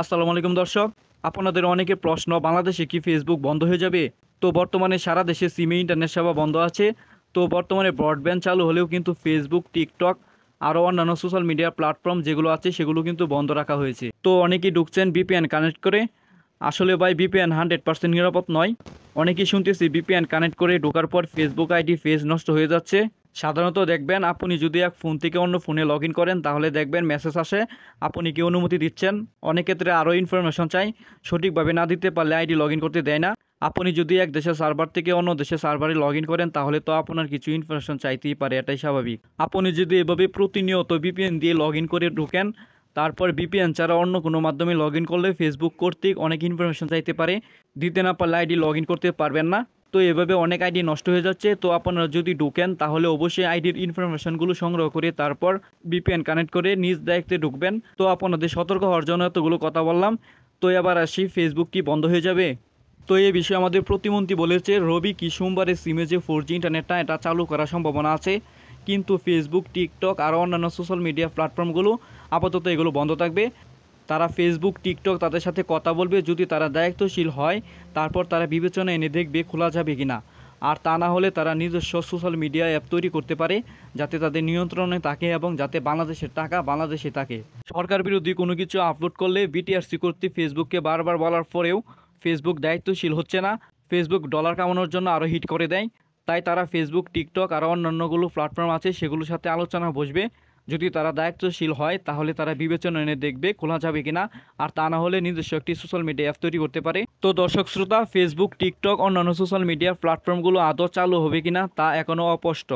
আসসালামু আলাইকুম দর্শক, আপনাদের অনেকের প্রশ্ন বাংলাদেশে কি ফেসবুক বন্ধ হয়ে যাবে? তো বর্তমানে সারা দেশে সিমে ইন্টারনেট সেবা বন্ধ আছে। তো বর্তমানে ব্রডব্যান্ড চালু হলেও কিন্তু ফেসবুক, টিকটক আরও অন্যান্য সোশ্যাল মিডিয়া প্ল্যাটফর্ম যেগুলো আছে সেগুলো কিন্তু বন্ধ রাখা হয়েছে। তো অনেকেই ঢুকছেন ভিপিএন কানেক্ট করে। আসলে ভাই ভিপিএন 100% নিরাপদ নয়। অনেকেই শুনতেছি ভিপিএন কানেক্ট করে ঢোকার পর ফেসবুক আইডি পেজ নষ্ট হয়ে যাচ্ছে। সাধারণত দেখবেন আপনি যদি এক ফোন থেকে অন্য ফোনে লগ ইন করেন তাহলে দেখবেন মেসেজ আসে আপনি কি অনুমতি দিচ্ছেন। অনেক ক্ষেত্রে আরও ইনফরমেশন চাই, সঠিকভাবে না দিতে পারলে আইডি লগ ইন করতে দেয় না। আপনি যদি এক দেশের সার্ভার থেকে অন্য দেশের সার্ভারে লগ ইন করেন তাহলে তো আপনার কিছু ইনফরমেশন চাইতেই পারে, এটাই স্বাভাবিক। আপনি যদি এভাবে প্রতিনিয়ত ভিপিএন দিয়ে লগ ইন করে ঢুকেন, তারপর ভিপিএন ছাড়া অন্য কোনো মাধ্যমে লগ ইন করলে ফেসবুক কর্তৃক অনেক ইনফরমেশন চাইতে পারে, দিতে না পারলে আইডি লগ ইন করতে পারবেন না। তো এভাবে অনেক আইডি নষ্ট হয়ে যাচ্ছে। তো আপনারা যদি ঢুকেন তাহলে অবশ্যই আইডির ইনফরমেশনগুলো সংগ্রহ করে তারপর ভিপিএন কানেক্ট করে নিজ দায়িত্বে ঢুকবেন। তো আপনাদের সতর্ক হওয়ার জন্য এতগুলো কথা বললাম। তো এবার আসি, ফেসবুক কি বন্ধ হয়ে যাবে? তো এই বিষয়ে আমাদের প্রতিমন্ত্রী বলেছে রবি কি সোমবারে সিমে যে 4G ইন্টারনেটটা এটা চালু করার সম্ভাবনা আছে, কিন্তু ফেসবুক, টিকটক আর অন্যান্য সোশ্যাল মিডিয়া প্ল্যাটফর্মগুলো আপাতত এগুলো বন্ধ থাকবে। তারা ফেসবুক, টিকটক তাদের সাথে কথা বলবে, যদি তারা দায়িত্বশীল হয় তারপর তারা বিবেচনা এনে দেখবে খোলা যাবে কিনা। আর তা না হলে তারা নিজস্ব সোশ্যাল মিডিয়া অ্যাপ তৈরি করতে পারে যাতে তাদের নিয়ন্ত্রণে থাকে এবং যাতে বাংলাদেশের টাকা বাংলাদেশে থাকে। সরকার বিরোধী কোনো কিছু আপলোড করলে বিটিআরসি কর্তৃক ফেসবুককে বারবার বলার পরেও ফেসবুক দায়িত্বশীল হচ্ছে না। ফেসবুক ডলার কামানোর জন্য আরও হিট করে দেয়। তাই তারা ফেসবুক, টিকটক আর অন্যান্যগুলো প্ল্যাটফর্ম আছে সেগুলোর সাথে আলোচনা বসবে। যদি তারা দায়িত্বশীল হয় তাহলে তারা বিবেচনা এনে দেখবে খোলা যাবে কিনা, আর তা না হলে নিজস্ব একটি সোশ্যাল মিডিয়া অ্যাপ তৈরি করতে পারে। তো দর্শক শ্রোতা, ফেসবুক, টিকটক অন্যান্য সোশ্যাল মিডিয়া প্ল্যাটফর্মগুলো আদৌ চালু হবে কিনা তা এখনও অস্পষ্ট।